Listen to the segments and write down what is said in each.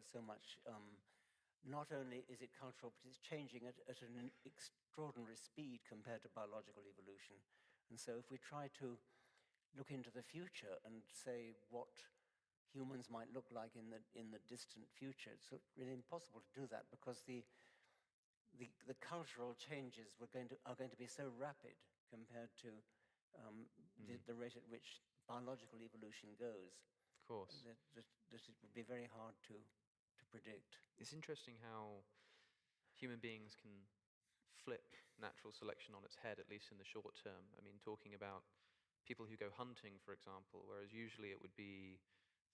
so much. Not only is it cultural, but it's changing at an extraordinary speed compared to biological evolution. And so if we try to look into the future and say what humans might look like in the distant future, it's really impossible to do that, because the cultural changes are going to be so rapid compared to the rate at which biological evolution goes. Of course. That it would be very hard to predict. It's interesting how human beings can flip natural selection on its head, at least in the short term. I mean, talking about people who go hunting, for example, whereas usually it would be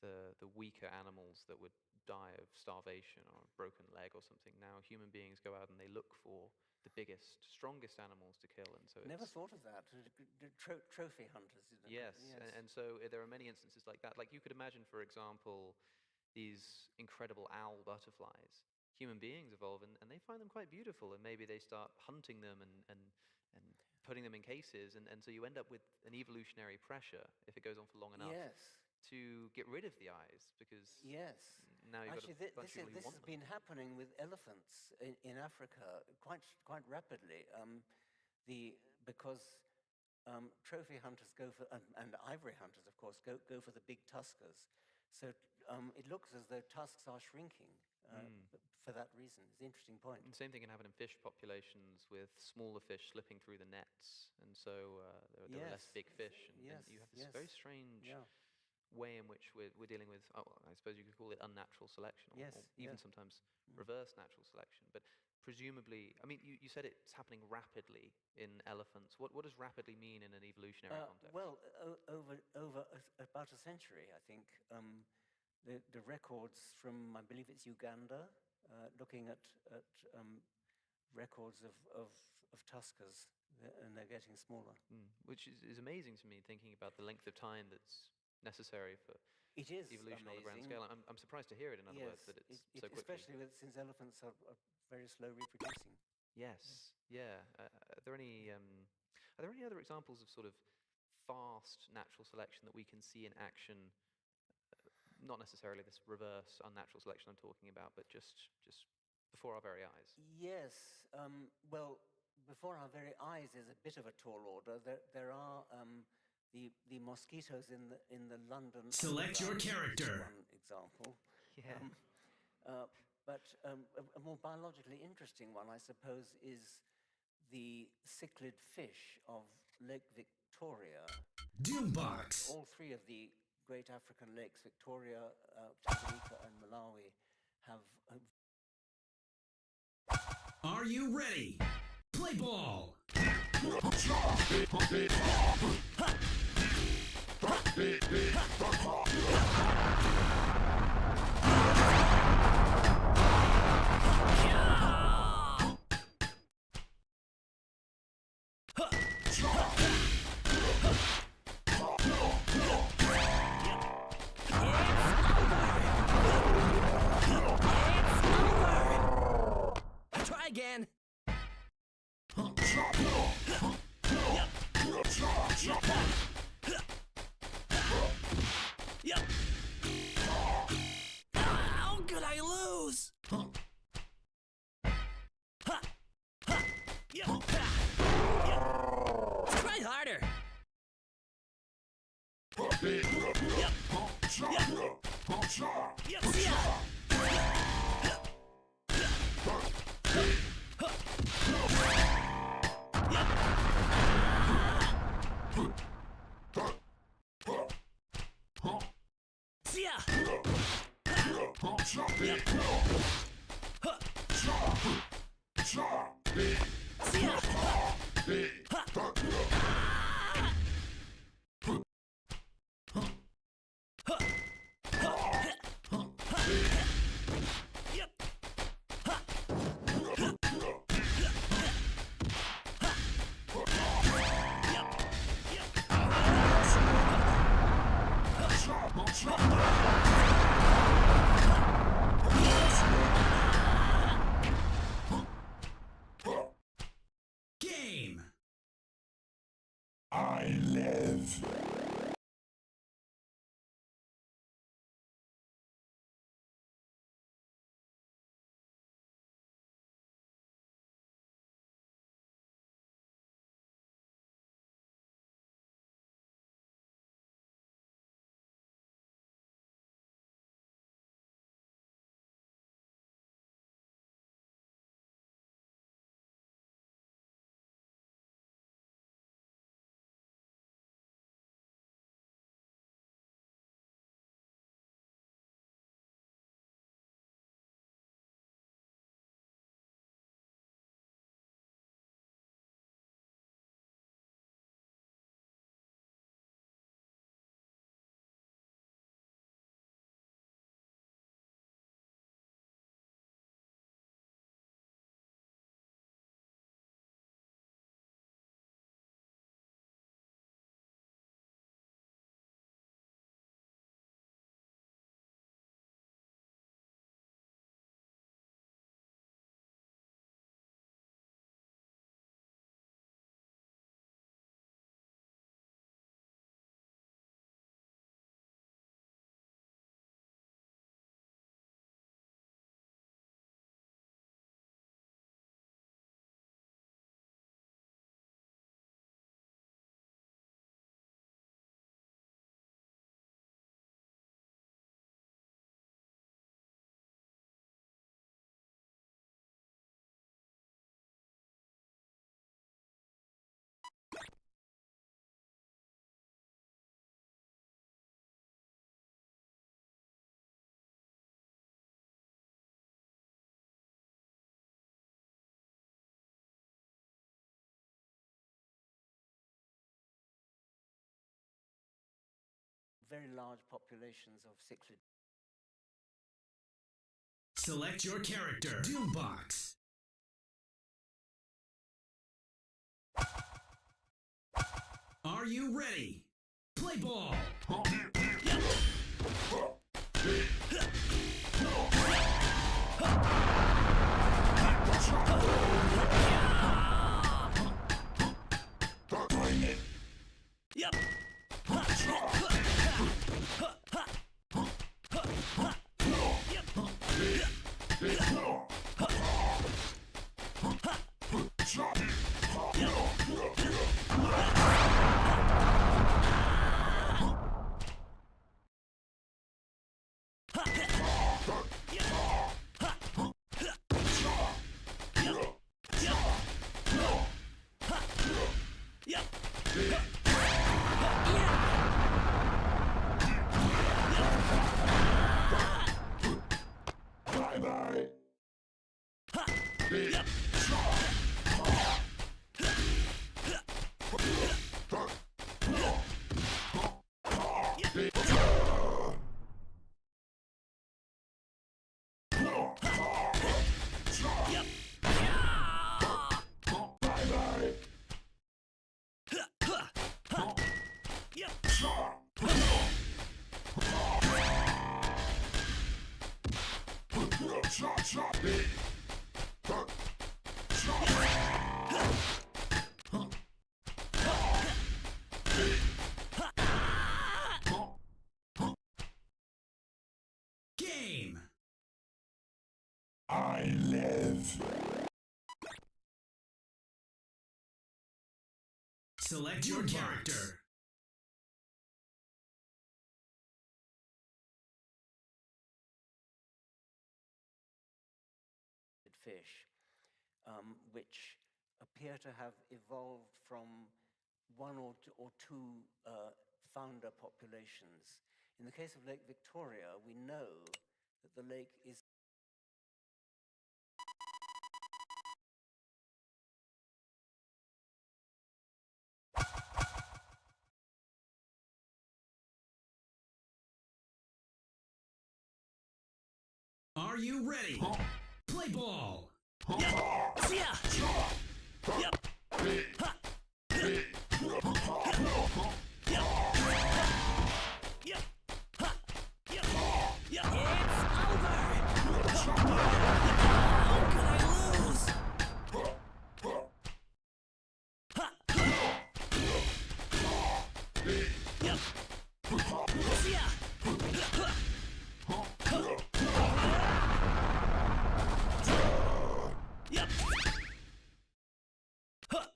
the weaker animals that would die of starvation or a broken leg or something. Now human beings go out and they look for the biggest, strongest animals to kill, and so never thought of that. Trophy hunters, isn't it? Yes, and so there are many instances like that. Like you could imagine, for example, these incredible owl butterflies. Human beings evolve and they find them quite beautiful, and maybe they start hunting them and putting them in cases, and so you end up with an evolutionary pressure, if it goes on for long enough, to get rid of the eyes, because now you've actually, got a bunch of people who this want has them. been happening with elephants in Africa quite rapidly, because trophy hunters go for, and ivory hunters, of course, go for the big tuskers. So it looks as though tusks are shrinking for that reason. It's an interesting point. And same thing can happen in fish populations, with smaller fish slipping through the nets, and so there are less big fish, and you have this very strange way in which we're dealing with, I suppose you could call it unnatural selection, or even sometimes reverse natural selection. But presumably, I mean, you said it's happening rapidly in elephants. What does rapidly mean in an evolutionary context? Well, over about a century, I think. The records from, I believe it's Uganda, looking at records of tuskers, and they're getting smaller. Which is amazing to me, thinking about the length of time that's necessary for evolution on a grand scale. I'm surprised to hear it, in other words, that it's so quickly. Especially since elephants are very slow reproducing. Yes, yeah. Are there any other examples of sort of fast natural selection that we can see in action? Not necessarily this reverse unnatural selection I'm talking about, but just before our very eyes. Yes. Well, before our very eyes is a bit of a tall order. There are the mosquitoes in the London. Select your character. One example. Yeah. But a more biologically interesting one, I suppose, is the cichlid fish of Lake Victoria. Doombox. All three of the great African lakes, Victoria, Tanganyika, and Malawi, have. Are you ready? Play ball. Try again. Yep. How could I lose? Try harder. See ya. See ya. See ya. Game. I live. very large populations of cichlid. Select your character. Doombox. Are you ready? Play ball. Yep. Game. I live. Select your character. Fish, which appear to have evolved from one or two founder populations. In the case of Lake Victoria, we know that the lake is Are you ready? Play ball. Yep. See ya. Yep. Ha. Yep. Yep. Ha. Yep. Yep. It's over. How could I lose? Ha. Yep. See ya. Yep. Huh.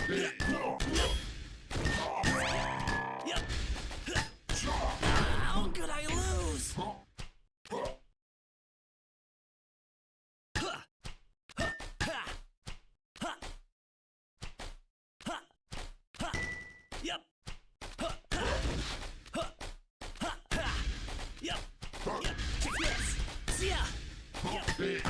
Yep. Yep. How could I lose? Huh. Ha. Ha. Ha. Ha. Yep. Ha. Ha. Ha. Yep. Yep. Kick this. See ya. Yep. See ya.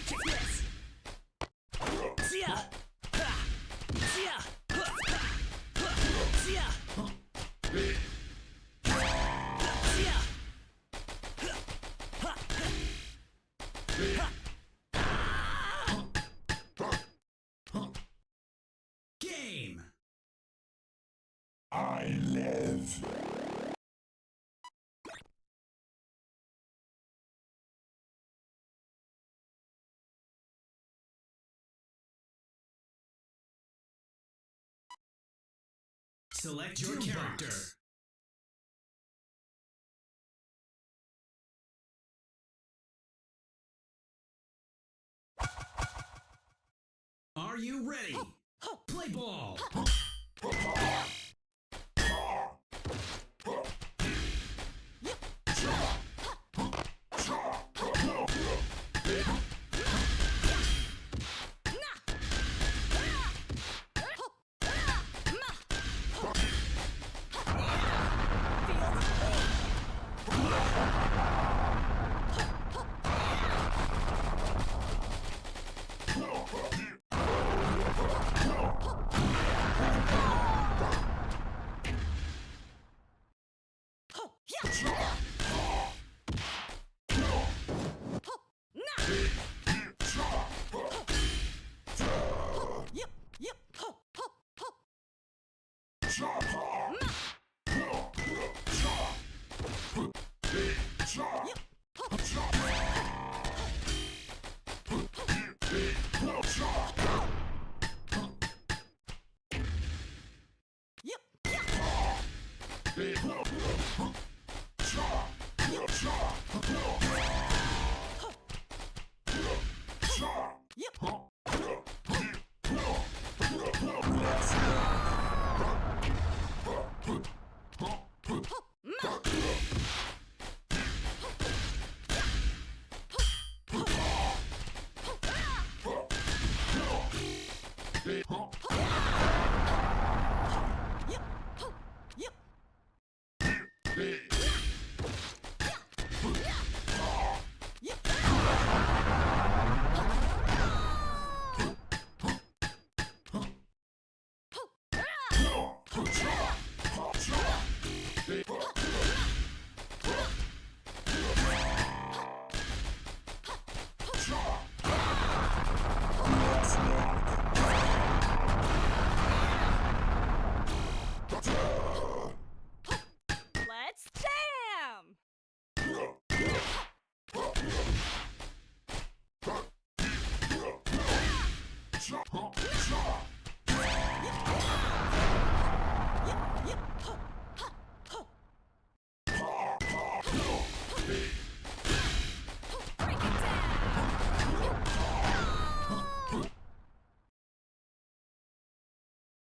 Kick this. See ya. See ya. See ya. See ya. Game. I live. Select your character. Are you ready? Play ball.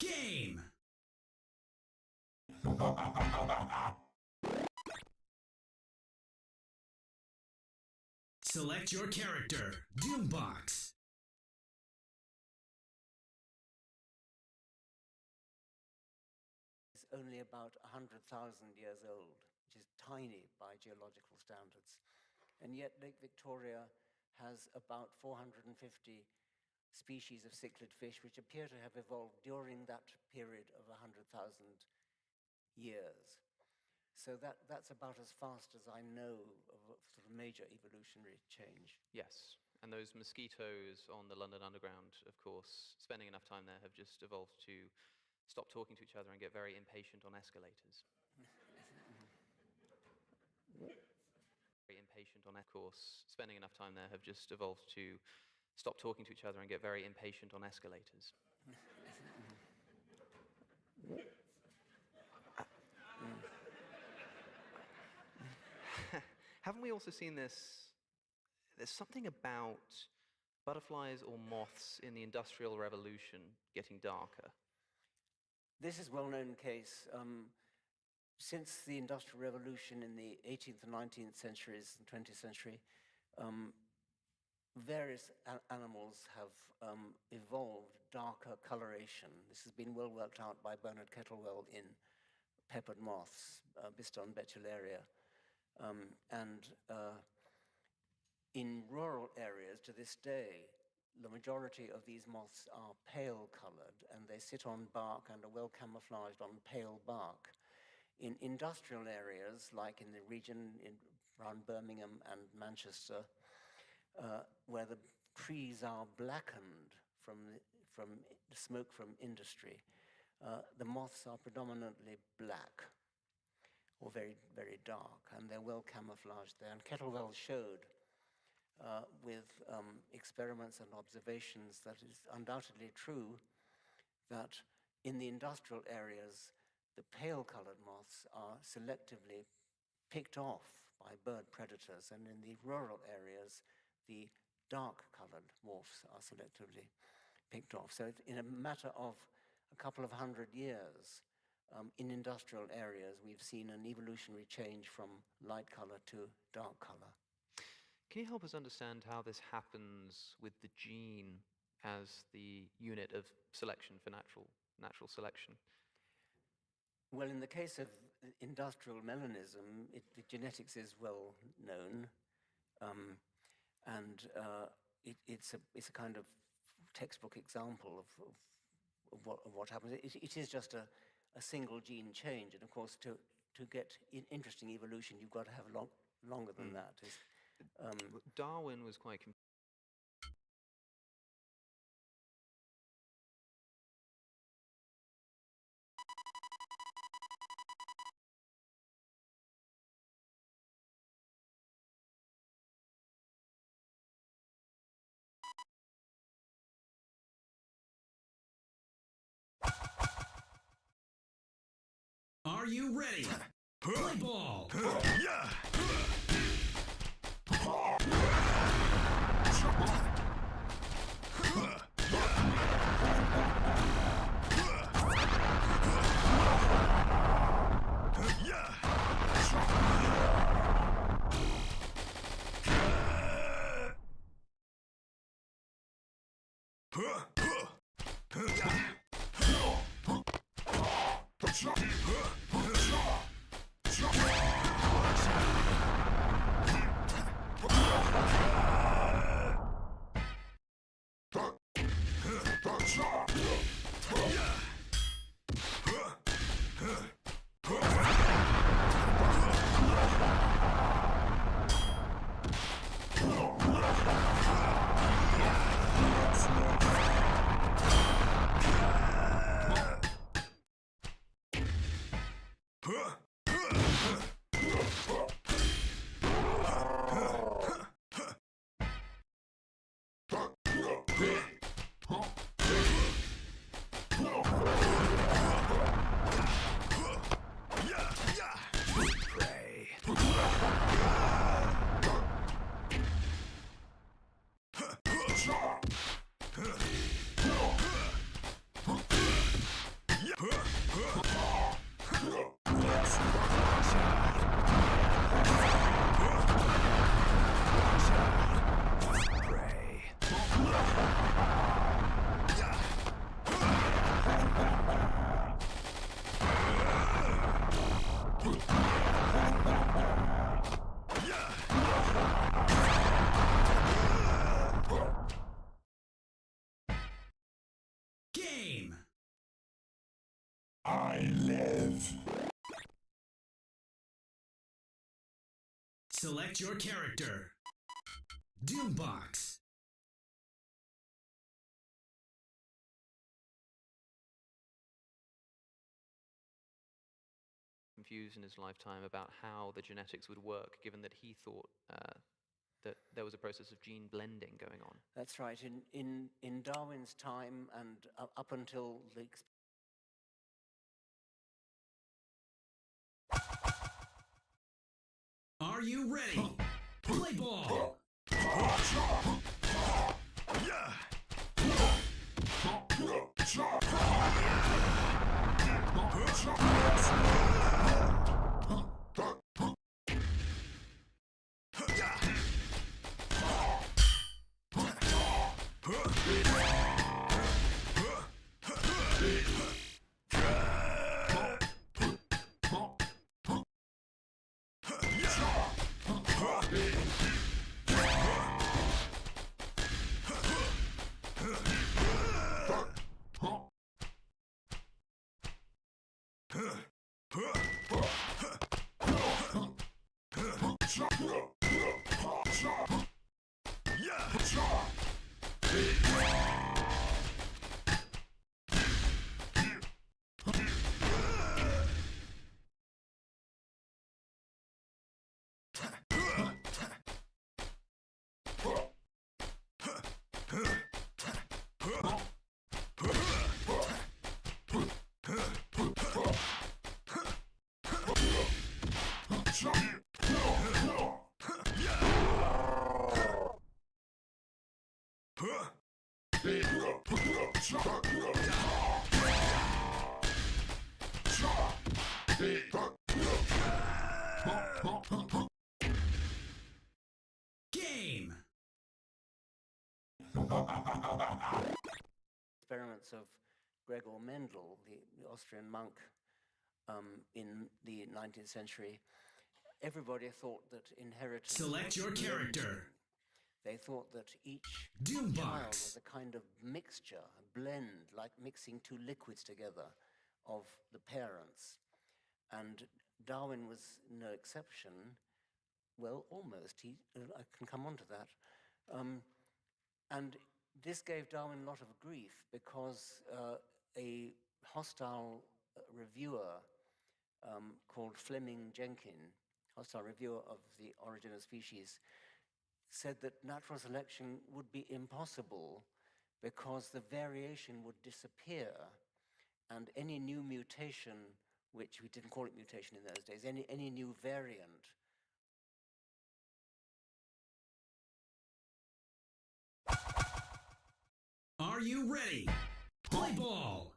Game! Select your character. Doombox. It's only about 100,000 years old, which is tiny by geological standards. And yet Lake Victoria has about 450 species of cichlid fish which appear to have evolved during that period of 100,000 years. So that's about as fast as I know of a sort of major evolutionary change. Yes, and those mosquitoes on the London Underground, of course, spending enough time there, have just evolved to stop talking to each other and get very impatient on escalators. Very impatient on, of course, spending enough time there, have just evolved to stop talking to each other and get very impatient on escalators. Haven't we also seen this? There's something about butterflies or moths in the Industrial Revolution getting darker. This is a well-known case. Since the Industrial Revolution in the 18th and 19th centuries and 20th century, various animals have evolved darker coloration. This has been well worked out by Bernard Kettlewell in peppered moths, Biston betullaria. In rural areas to this day, the majority of these moths are pale colored and they sit on bark and are well camouflaged on pale bark. In industrial areas, like in the region around Birmingham and Manchester, where the trees are blackened from the smoke from industry, the moths are predominantly black or very, very dark, and they're well camouflaged there. And Kettlewell showed with experiments and observations that it's undoubtedly true that in the industrial areas, the pale-colored moths are selectively picked off by bird predators, and in the rural areas, the dark-colored moths are selectively picked off. So in a matter of a couple of 100 years, in industrial areas, we've seen an evolutionary change from light color to dark color. Can you help us understand how this happens with the gene as the unit of selection for natural selection? Well, in the case of industrial melanism, the genetics is well known, and it's a kind of textbook example of what happens. It is just a single gene change, and of course, to get interesting evolution, you've got to have longer than that. Darwin was quite Are you ready? Play ball! Yeah! I live. Select your character. Doombox. Confused in his lifetime about how the genetics would work, given that he thought that there was a process of gene blending going on. That's right. In Darwin's time and up until the Are you ready? Play ball! Game! experiments of Gregor Mendel, the Austrian monk in the 19th century, everybody thought that inheritance... Select your character. They thought that each Doombox. child was a kind of mixture, a blend, like mixing two liquids together of the parents. And Darwin was no exception. Well, almost. I can come on to that. And this gave Darwin a lot of grief because a hostile reviewer called Fleming Jenkin, hostile reviewer of The Origin of Species, said that natural selection would be impossible because the variation would disappear and any new mutation, which we didn't call it mutation in those days, any new variant Are you ready? Play ball!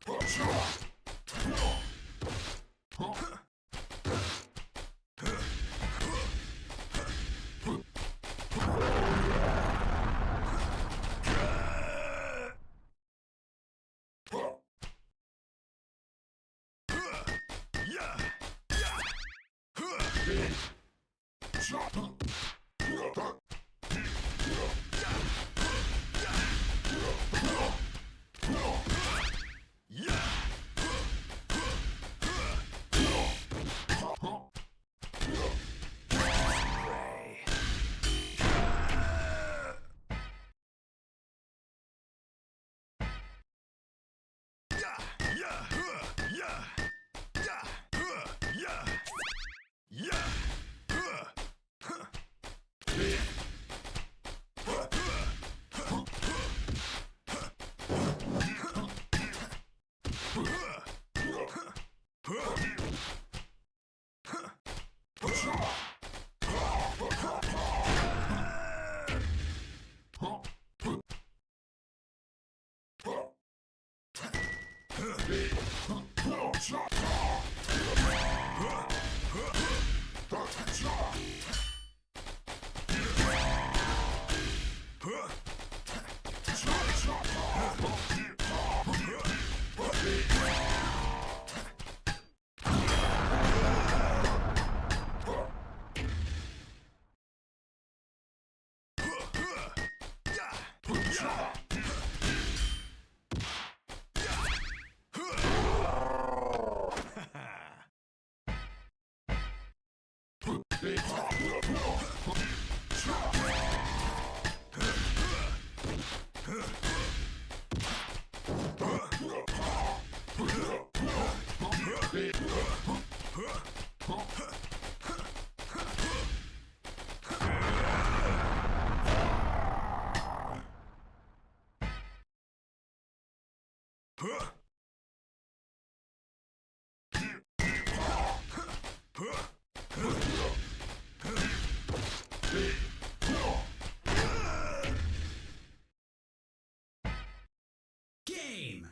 Game.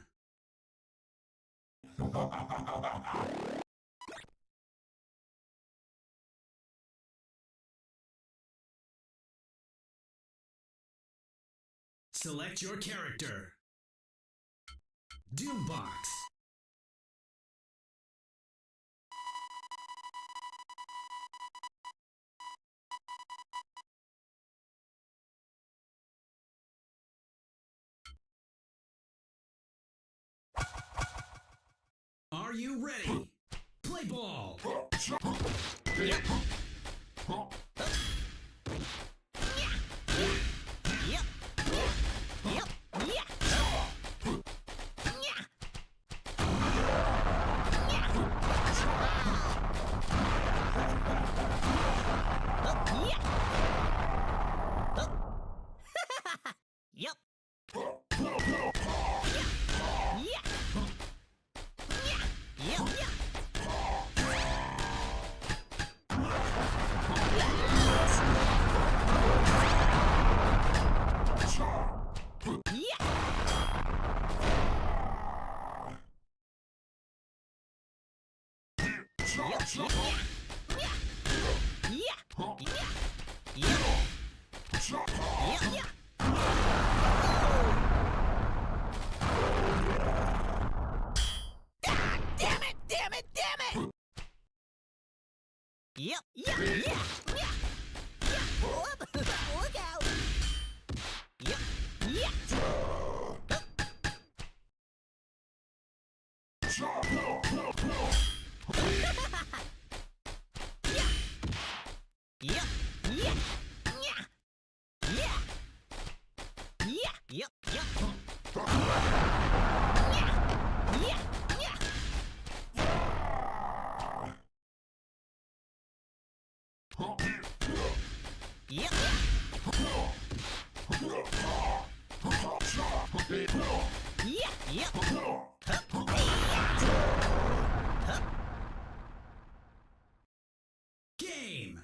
Select your character. Doombox. Are you ready? Play ball. Look out! Game.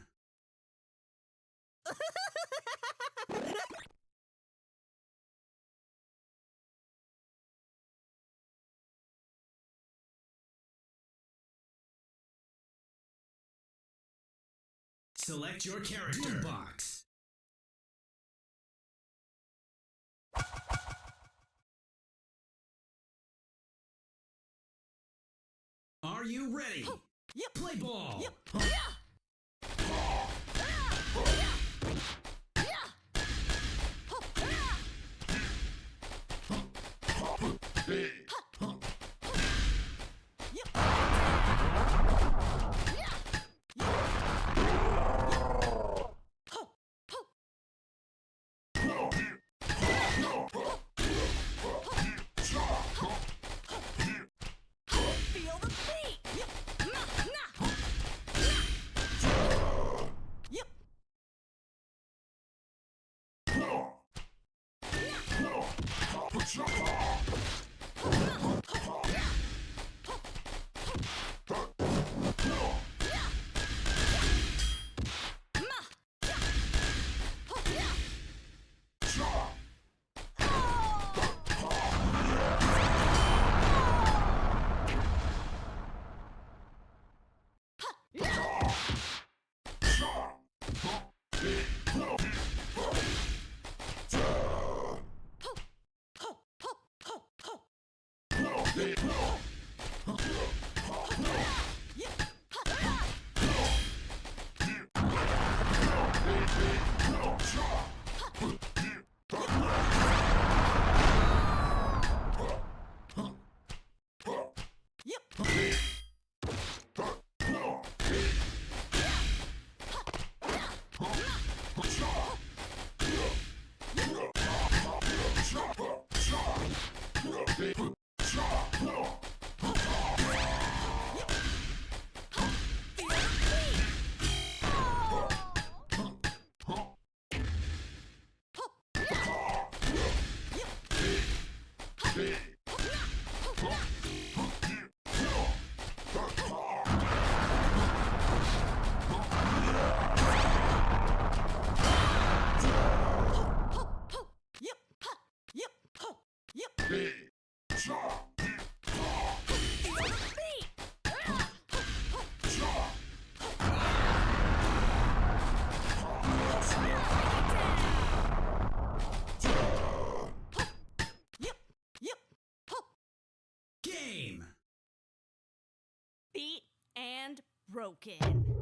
Select your character. Doombox. Are you ready? Play ball. Feel the beat! Game. Beat and broken.